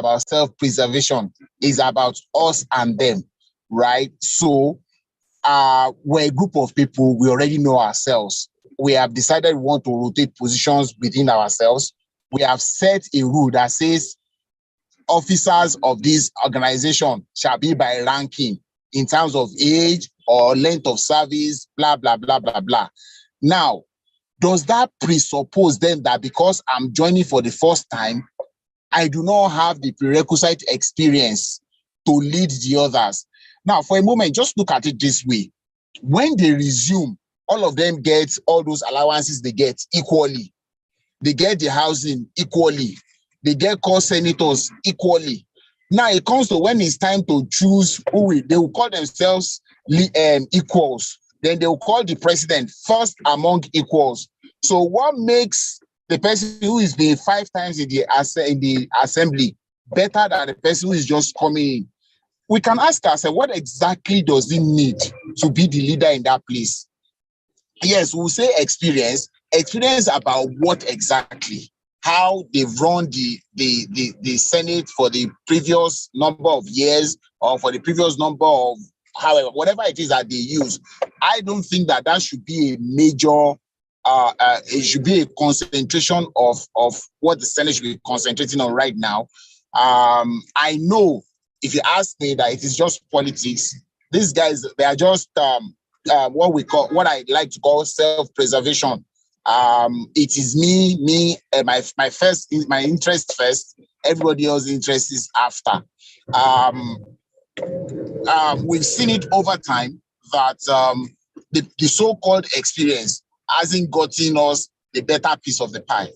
about self-preservation. It's about us and them, right? So we're a group of people, we already know ourselves. We have decided we want to rotate positions within ourselves. We have set a rule that says officers of this organization shall be by ranking in terms of age or length of service, blah, blah, blah, blah, blah. Now, does that presuppose then that because I'm joining for the first time, I do not have the prerequisite experience to lead the others? Now, for a moment, just look at it this way. When they resume, all of them get all those allowances they get equally. They get the housing equally. They get co-senators equally. Now it comes to when it's time to choose they will call themselves equals. Then they will call the president first among equals. So what makes the person who is being 5 times in the assembly better than the person who is just coming in? We can ask ourselves, what exactly does it need to be the leader in that place? Yes, we'll say experience. Experience about what exactly? How they've run the Senate for the previous number of years or for the previous number of however, whatever it is that they use. I don't think that should be a major, it should be a concentration of what the Senate should be concentrating on right now. I know if you ask me that it is just politics, these guys, they are just what I like to call self-preservation. It is me, my interest first, everybody else's interest is after. We've seen it over time that the so-called experience hasn't gotten us the better piece of the pie.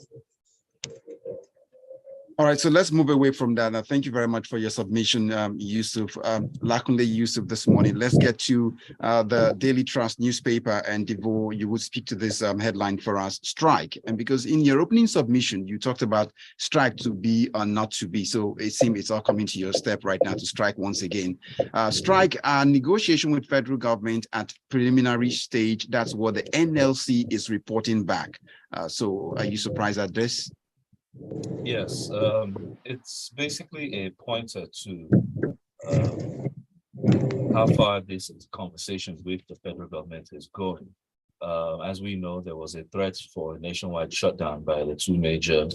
All right, so let's move away from that. Thank you very much for your submission, Yusuf. Lakunle Yusuf this morning. Let's get to the Daily Trust newspaper, and Devoe, you would speak to this headline for us, strike. And because in your opening submission, you talked about strike to be or not to be. So it seems it's all coming to your step right now to strike once again. Strike negotiation with federal government at preliminary stage. That's what the NLC is reporting back. So are you surprised at this? Yes, it's basically a pointer to how far this conversation with the federal government is going. As we know, there was a threat for a nationwide shutdown by the 2 major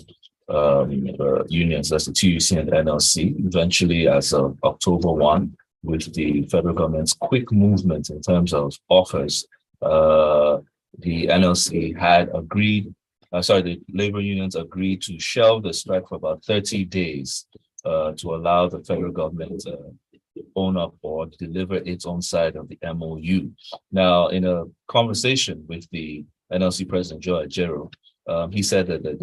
unions, that's the TUC and the NLC. Eventually, as of October 1, with the federal government's quick movement in terms of offers, the NLC had agreed. The labor unions agreed to shelve the strike for about 30 days to allow the federal government to own up or deliver its own side of the MOU. Now, in a conversation with the NLC President, Joe Ajero, he said that the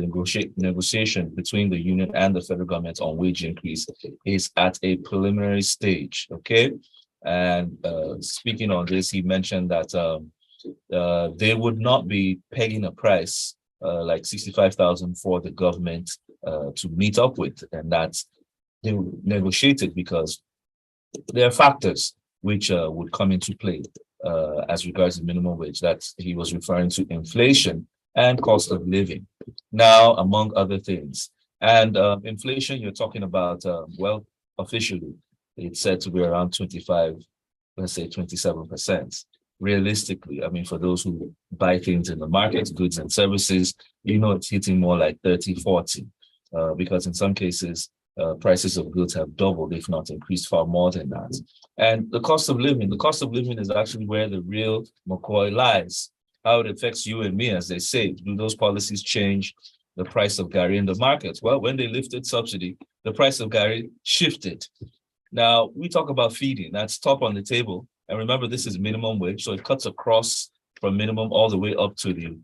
negotiation between the union and the federal government on wage increase is at a preliminary stage, okay? And speaking on this, he mentioned that they would not be pegging a price like 65,000 for the government to meet up with, and that they negotiated because there are factors which would come into play as regards the minimum wage. That he was referring to inflation and cost of living, now among other things. And inflation, you're talking about, well, officially, it's said to be around 25, let's say 27%. Realistically, I mean, for those who buy things in the market, goods and services, you know, it's hitting more like 30, 40, because in some cases, prices of goods have doubled, if not increased far more than that. And the cost of living is actually where the real McCoy lies. How it affects you and me, as they say. Do those policies change the price of Gary in the market? Well, when they lifted subsidy, the price of Gary shifted. Now, we talk about feeding, that's top on the table. And remember, this is minimum wage, so it cuts across from minimum all the way up to the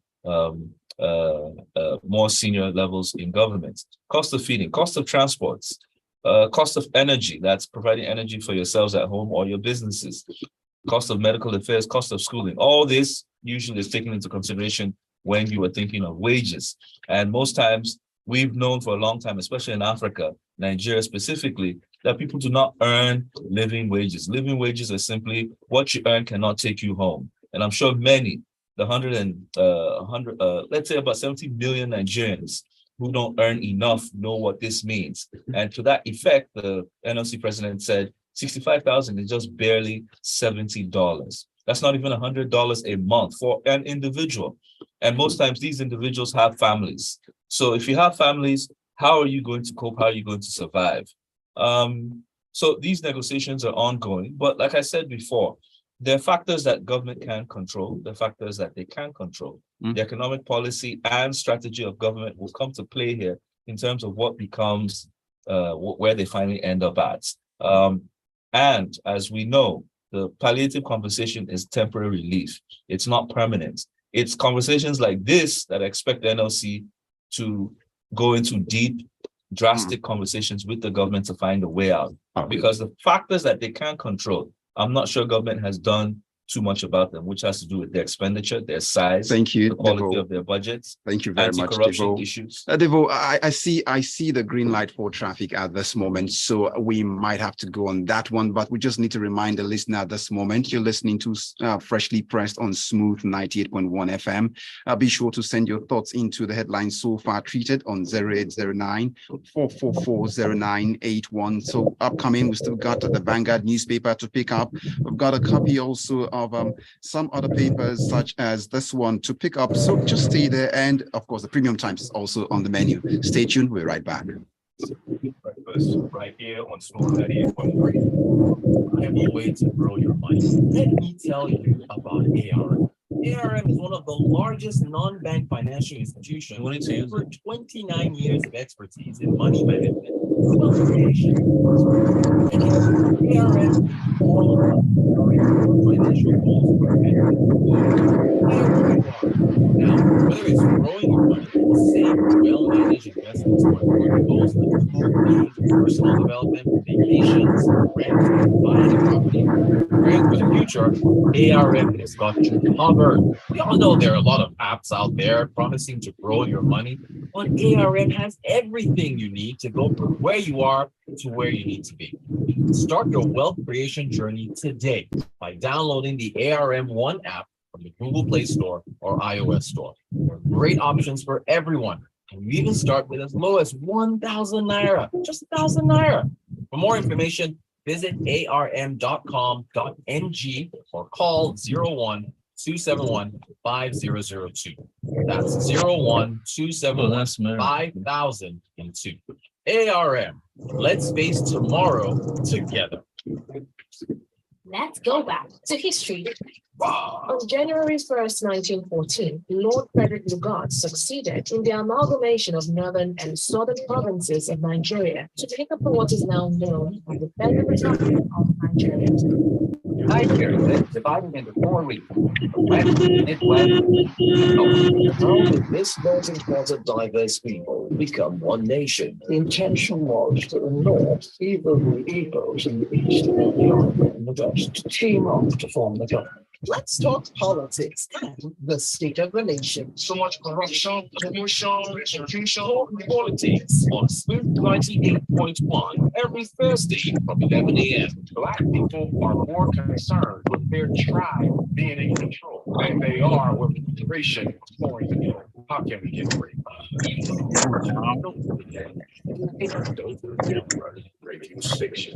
more senior levels in government. Cost of feeding, cost of transports, cost of energy, that's providing energy for yourselves at home or your businesses, cost of medical affairs, cost of schooling. All this usually is taken into consideration when you are thinking of wages. And most times, we've known for a long time, especially in Africa, Nigeria specifically, that people do not earn living wages. Living wages are simply what you earn cannot take you home. And I'm sure many, let's say about 70 million Nigerians who don't earn enough know what this means. And to that effect, the NLC president said 65,000 is just barely $70. That's not even $100 a month for an individual. And most times these individuals have families. So if you have families, how are you going to cope? How are you going to survive? So these negotiations are ongoing. But like I said before, there are factors that government can control, the factors that they can control. The economic policy and strategy of government will come to play here in terms of what becomes where they finally end up at. And as we know, the palliative compensation is temporary relief. It's not permanent. It's conversations like this that expect the NLC to go into deep, drastic conversations with the government to find a way out. Because the factors that they can't control, I'm not sure government has done too much about them, which has to do with their expenditure, their size, Thank you, the quality Devoe. of their budgets. Thank you very much, anti-corruption Devoe. issues. Devoe, I see the green light for traffic at this moment, so we might have to go on that one, but we just need to remind the listener at this moment, you're listening to Freshly Pressed on Smooth 98.1 FM. Be sure to send your thoughts into the headlines so far treated on 0809-444-0981. So upcoming, we still got the Vanguard newspaper to pick up. We've got a copy also of some other papers such as this one to pick up. So just stay there. And of course, the Premium Times is also on the menu. Stay tuned. We're right back. Right here on Smooth 98.3. Reliable way to grow your money. Let me tell you about ARM. ARM is one of the largest non-bank financial institutions with over 29 years of expertise in money management, wealth creation. ARM is all about growing your financial goals for now, whether it's growing your money, safe, well-managed investments, or your goals like school fees, personal development, vacations, rent, buying a property, preparing for the future, ARM has got you covered. We all know there are a lot of apps out there promising to grow your money, but ARM has everything you need to go from where you are to where you need to be. Start your wealth creation journey today by downloading the ARM One app from the Google Play Store or iOS Store. There are great options for everyone. And you even start with as low as 1,000 Naira, just 1,000 Naira. For more information, visit arm.com.ng or call 01-271-5002. That's 01-271-5002. ARM, let's face tomorrow together. Let's go back to history. On January 1st, 1914, Lord Frederick Lugard succeeded in the amalgamation of northern and southern provinces of Nigeria to make up for what is now known as the Federal Republic of Nigeria. Nigeria is divided into 4 regions: the West, Midwest, and North. How did this multi-faceted diverse people become one nation? The intention was for the North, either the Igbos in the East or the Yoruba in the West, to team up to form the government. Let's talk politics and the state of the nation. So much corruption, pollution, execution, politics on Smooth 98.1 every Thursday from 11 a.m. Black people are more concerned with their tribe being in control than they are with integration of foreign people. How can we get away? Radio station.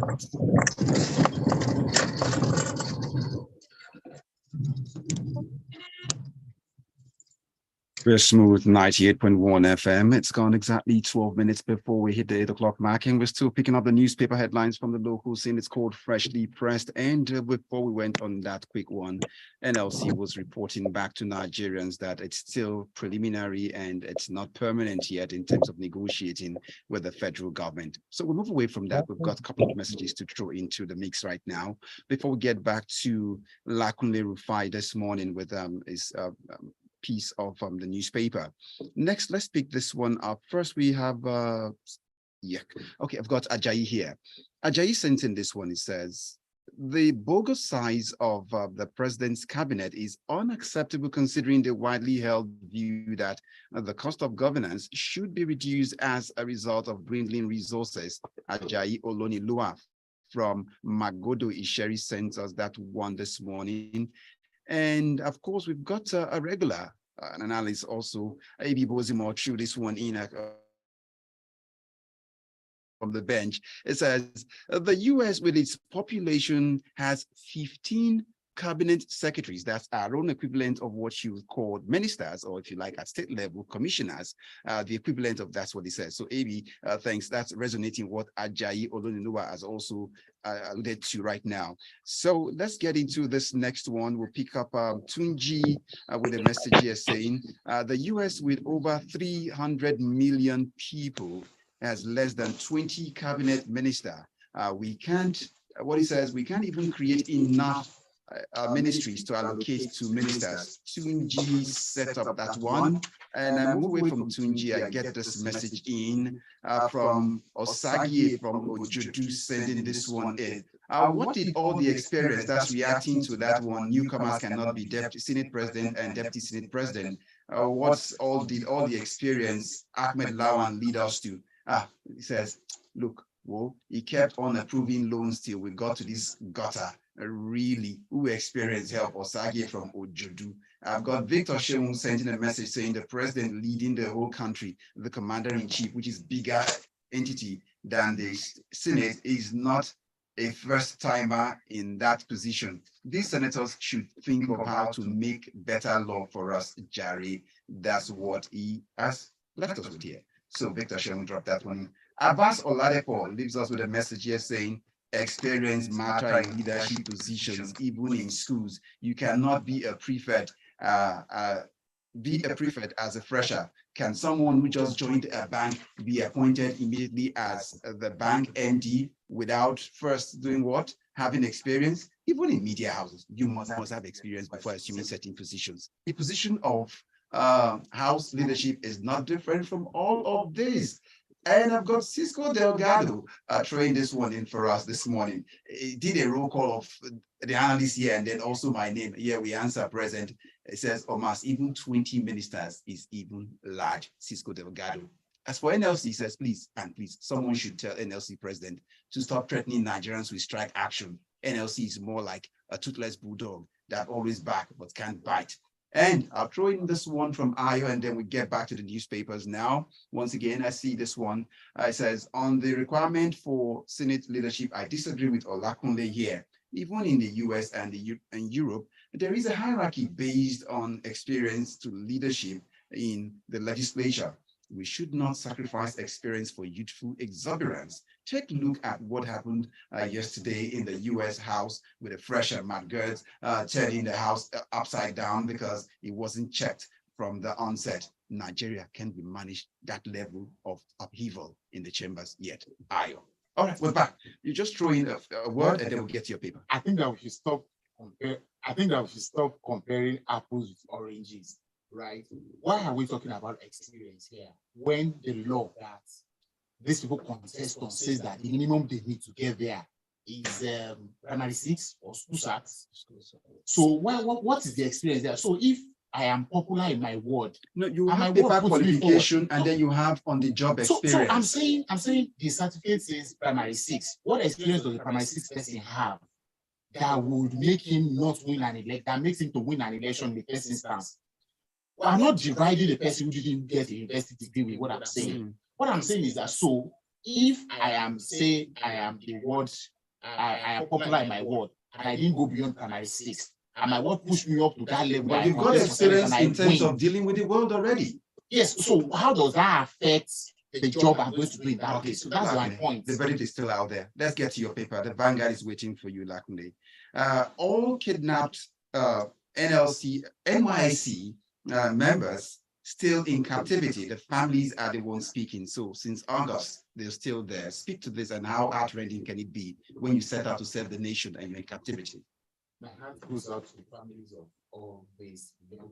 We're Smooth 98.1 FM. It's gone exactly 12 minutes before we hit the 8 o'clock mark, and we're still picking up the newspaper headlines from the local scene. It's called Freshly Pressed. And before we went on that quick one, NLC was reporting back to Nigerians that it's still preliminary and it's not permanent yet in terms of negotiating with the federal government. So we'll move away from that. We've got a couple of messages to throw into the mix right now before we get back to Lakunle Rufai this morning with his piece of the newspaper. Next, let's pick this one up. First, we have I've got Ajayi here. Ajayi sent in this one. It says, the bogus size of the president's cabinet is unacceptable considering the widely held view that the cost of governance should be reduced as a result of dwindling resources. Ajayi Olonilua from Magodo Isheri sent us that one this morning. And of course, we've got a regular an analyst also, A.B. Bozimo, threw this one in the bench. It says the US with its population has 15 cabinet secretaries. That's our own equivalent of what you would call ministers, or if you like, at state level, commissioners, the equivalent of that's what it says. So AB, thanks. That's resonating what Ajayi Oloninuwa has also alluded to right now. So let's get into this next one. We'll pick up Tunji with a message here saying the US with over 300 million people has less than 20 cabinet minister. We can't, what he says, we can't even create enough ministries to allocate to ministers. Tunji set up that one, and I move away from Tunji. I get this message in from Osagi from Ojodu sending this one in. What did all the experience that's reacting to that one? Newcomers cannot be deputy Senate president and deputy Senate president. What's all did all the experience Ahmed Lawan lead us to? He says, look, well, he kept on approving loans till we got to this gutter. Really, who experienced help? Osage from Ojodu. I've got Victor Shemun sending a message saying the president leading the whole country, the commander-in-chief, which is bigger entity than the Senate, is not a first-timer in that position. These senators should think of how to make better law for us, Jari. That's what he has left us with here. So Victor Shemun dropped that one. Abbas Oladepo leaves us with a message here saying, experience matter in leadership positions, even in schools. You cannot be a prefect as a fresher. Can someone who just joined a bank be appointed immediately as the bank MD without first doing what? Having experience? Even in media houses, you must have experience before assuming certain positions. The position of house leadership is not different from all of this. And I've got Cisco Delgado throwing this one in for us this morning. He did a roll call of the analyst here and then also my name. Here we answer present. It says, Omas, even 20 ministers is even large. Cisco Delgado. As for NLC, he says, please, someone should tell NLC president to stop threatening Nigerians with strike action. NLC is more like a toothless bulldog that always barks but can't bite. And I'll throw in this one from Ayo, and then we get back to the newspapers now. Once again, I see this one. It says, on the requirement for Senate leadership, I disagree with Lakunle here. Even in the US and Europe, there is a hierarchy based on experience to leadership in the legislature. We should not sacrifice experience for youthful exuberance. Take a look at what happened yesterday in the US House with a fresher, Matt Gertz, turning the House upside down because it wasn't checked from the onset. Nigeria can't be managed that level of upheaval in the chambers yet. Ayo. All right, we're back. You just throw in a word and then we'll get to your paper. I think that we should stop comparing apples with oranges. Right? Why are we talking about experience here when the law that these people contest on says that the minimum they need to get there is primary 6 or school sats? So what is the experience there? So if I am popular in my ward, no, you have paper qualification and then you have on the job experience. So I'm saying the certificate says primary 6. What experience does the primary 6 person have that would make him not win an election, that makes him to win an election in the first instance? I'm not dividing the person who didn't get a university degree with what I'm saying. What I'm saying is that, so if I am the ward, I am popular in my ward, and I didn't go beyond primary 6, and my ward pushed me up to that level. But you've got experience in terms of dealing with the world already. Yes. So how does that affect the job I'm going to do in that case? So that's my point. The verdict is still out there. Let's get to your paper. The Vanguard is waiting for you, Lakunle. All kidnapped NLC, NYC members still in captivity. The families are the ones speaking. So since August, they're still there. Speak to this and how heartrending can it be when you set out to serve the nation and you're in captivity? My heart goes out to the families of all these young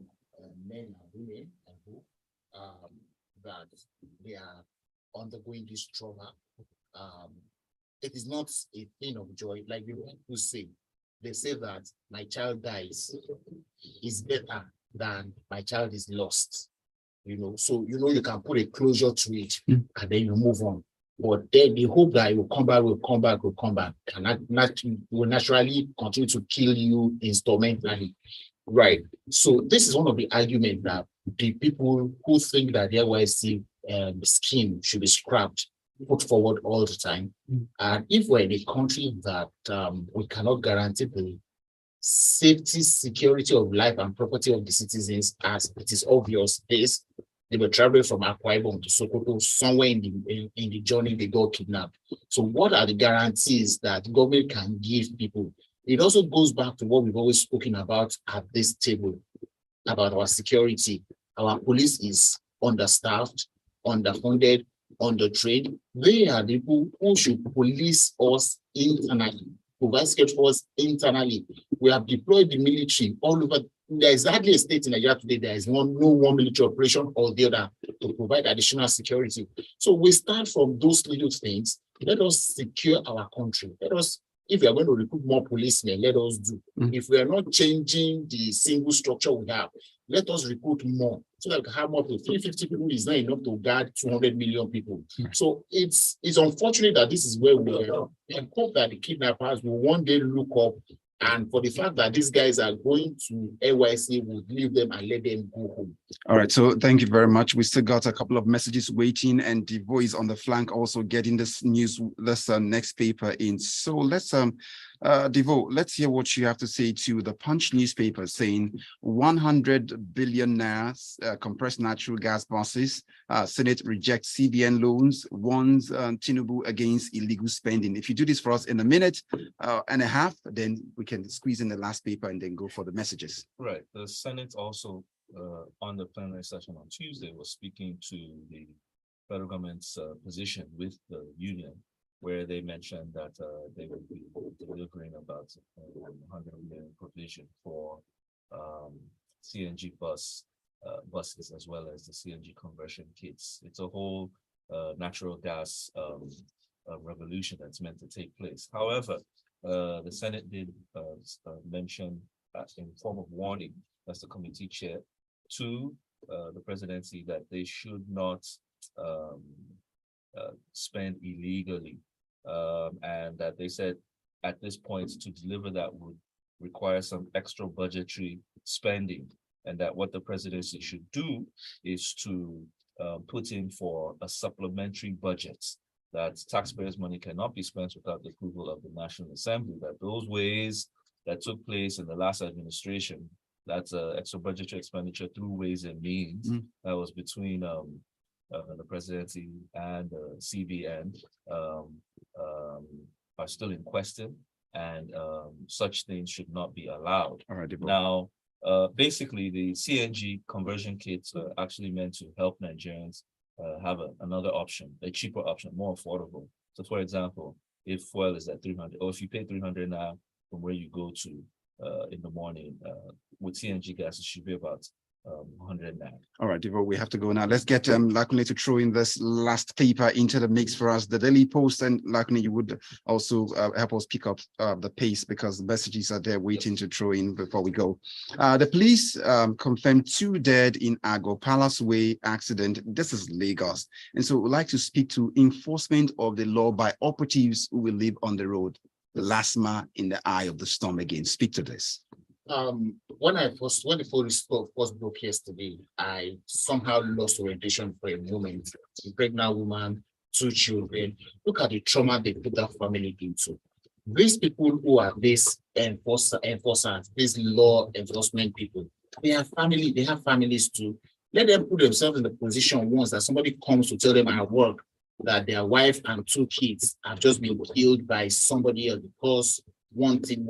men and women and who that they are undergoing this trauma. It is not a thing of joy, like the people say. They say that my child dies is better than my child is lost. So you can put a closure to it and then you move on. But then the hope that it will come back, and will naturally continue to kill you instrumentally. Right. So this is one of the arguments that the people who think that the NYC scheme should be scrapped put forward all the time. And if we're in a country that we cannot guarantee the safety, security of life and property of the citizens, as it is obvious, is they were traveling from Akwa Ibom to Sokoto, somewhere in the journey they got kidnapped. So what are the guarantees that government can give people? It also goes back to what we've always spoken about at this table, about our security. Our police is understaffed, underfunded, undertrained. They are the people who should police us internally, provide security for us internally. We have deployed the military all over. There is hardly a state in Nigeria today there is no one military operation or the other to provide additional security. So we start from those little things. Let us secure our country. Let us, if we are going to recruit more policemen, let us do. If we are not changing the single structure we have, let us recruit more so that we can have more people. 350 people is not enough to guard 200 million people. So it's unfortunate that this is where we are. I hope that the kidnappers will one day look up, and for the fact that these guys are going to NYC, we'll leave them and let them go home. All right, so thank you very much. We still got a couple of messages waiting, and Devoe is on the flank also getting this news, this next paper in. So let's Devoe, let's hear what you have to say to the Punch newspaper, saying 100 billion naira compressed natural gas buses. Senate rejects CBN loans, warns Tinubu against illegal spending. If you do this for us in a minute and a half, then we can squeeze in the last paper and then go for the messages. Right. The Senate also on the plenary session on Tuesday was speaking to the federal government's position with the union, where they mentioned that they will be delivering about 100 million provision for CNG buses, as well as the CNG conversion kits. It's a whole natural gas revolution that's meant to take place. However, the Senate did mention in form of warning, as the committee chair, to the presidency that they should not spend illegally. And that they said at this point to deliver that would require some extra budgetary spending, and that what the presidency should do is to put in for a supplementary budget, that taxpayers' money cannot be spent without the approval of the National Assembly, that those ways that took place in the last administration, that's extra budgetary expenditure through Ways and Means, that was between the presidency and CBN, are still in question, and such things should not be allowed. All right, now, basically, the CNG conversion kits are actually meant to help Nigerians have another option, a cheaper option, more affordable. So, for example, if fuel is at 300, or if you pay 300 now from where you go to in the morning, with CNG gas, it should be about 100 now. All right, Devoe, we have to go now. Let's get Lakunle to throw in this last paper into the mix for us, the Daily Post. And Lakunle, you would also help us pick up the pace, because the messages are there waiting to throw in before we go. The police confirmed 2 dead in Ago Palace Way accident. This is Lagos. And so we'd like to speak to enforcement of the law by operatives who will live on the road. The last man in the eye of the storm again. Speak to this. When the police first broke yesterday, I somehow lost orientation for a moment. A pregnant woman, 2 children. Look at the trauma they put that family into. These people who are these enforcers, these law enforcement people, they have families too. Let them put themselves in the position once that somebody comes to tell them at work that their wife and 2 kids have just been killed by somebody else because one thing.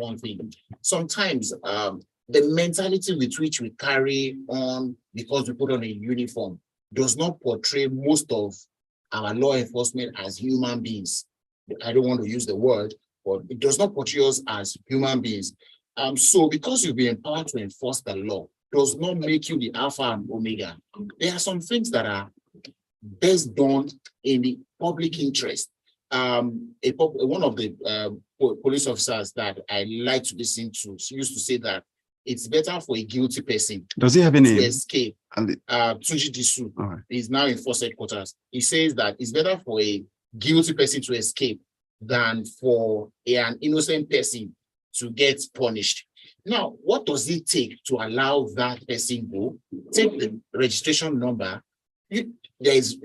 Sometimes the mentality with which we carry on because we put on a uniform does not portray most of our law enforcement as human beings. I don't want to use the word, but it does not portray us as human beings. So because you've been empowered to enforce the law does not make you the alpha and omega. There are some things that are best done in the public interest. One of the police officers that I like to listen to used to say that it's better for a guilty person. Does he have any to escape? Tuji Disu is now in force headquarters. He says that it's better for a guilty person to escape than for an innocent person to get punished. Now, what does it take to allow that person go? Take the registration number. there is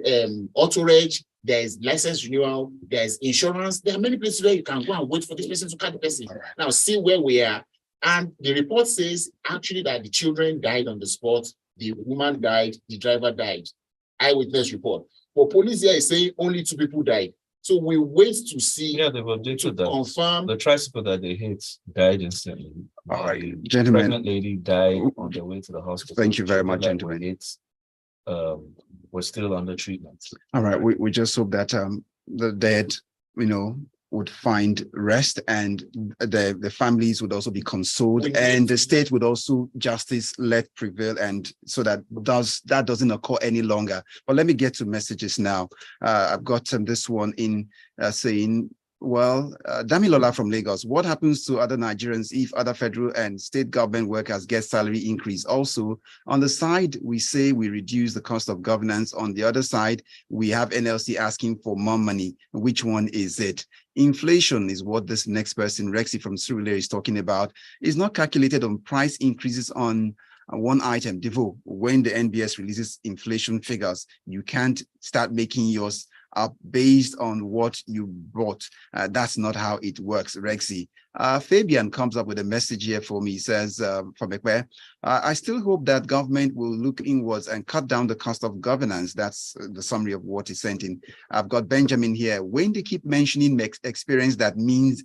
auto-reg, there is license renewal, there is insurance. There are many places where you can go and wait for this person to catch the person. Now see where we are. And the report says actually that the children died on the spot, the woman died, the driver died. Eyewitness report. But police here is saying only 2 people died. So we wait to see. Yeah, they've updated that. Confirm. The tricycle that they hit died instantly. All right, The gentlemen. pregnant lady died on their way to the hospital. Thank you very much, gentlemen. We're still under treatment. All right, we just hope that the dead, would find rest, and the families would also be consoled, and the state would also justice let prevail, and so that doesn't occur any longer. But let me get to messages now. I've got this one in saying, well, Damilola from Lagos, what happens to other Nigerians if other federal and state government workers get salary increase? Also, on the side, we say we reduce the cost of governance. On the other side, we have NLC asking for more money. Which one is it? Inflation is what this next person, Rexy from Surulere, is talking about. It's not calculated on price increases on one item. Devoe, when the NBS releases inflation figures, you can't start making yours up based on what you bought. That's not how it works, Rexy. Fabian comes up with a message here for me. He says, from Ekwe, I still hope that government will look inwards and cut down the cost of governance. That's the summary of what he sent in. I've got Benjamin here. When they keep mentioning experience, that means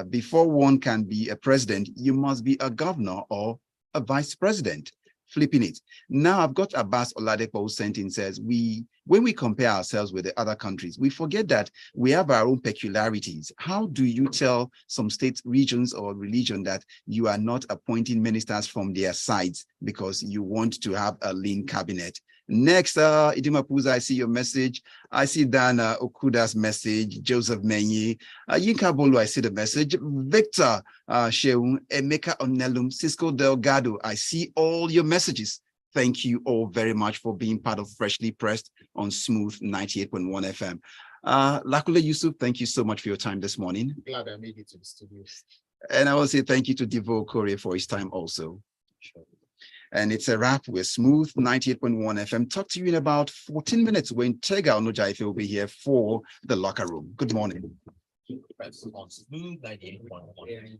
before one can be a president, you must be a governor or a vice president. Flipping it. Now I've got Abbas Oladepo who sent in, says, when we compare ourselves with the other countries, we forget that we have our own peculiarities. How do you tell some states, regions, or religion that you are not appointing ministers from their sides because you want to have a lean cabinet? Next, Idima Puza, I see your message. I see Dana Okuda's message. Joseph Menyi. Yinka Bolu, I see the message. Victor Sheung, Emeka Onelum, Cisco Delgado, I see all your messages. Thank you all very much for being part of Freshly Pressed on Smooth 98.1 FM. Lakunle, Yusuf, thank you so much for your time this morning. Glad I made it to the studio. And I will say thank you to Devoe Okorie for his time also. Sure. And it's a wrap with Smooth 98.1 FM. Talk to you in about 14 minutes when Tega Onojaife will be here for the locker room. Good morning. On Smooth 98.1.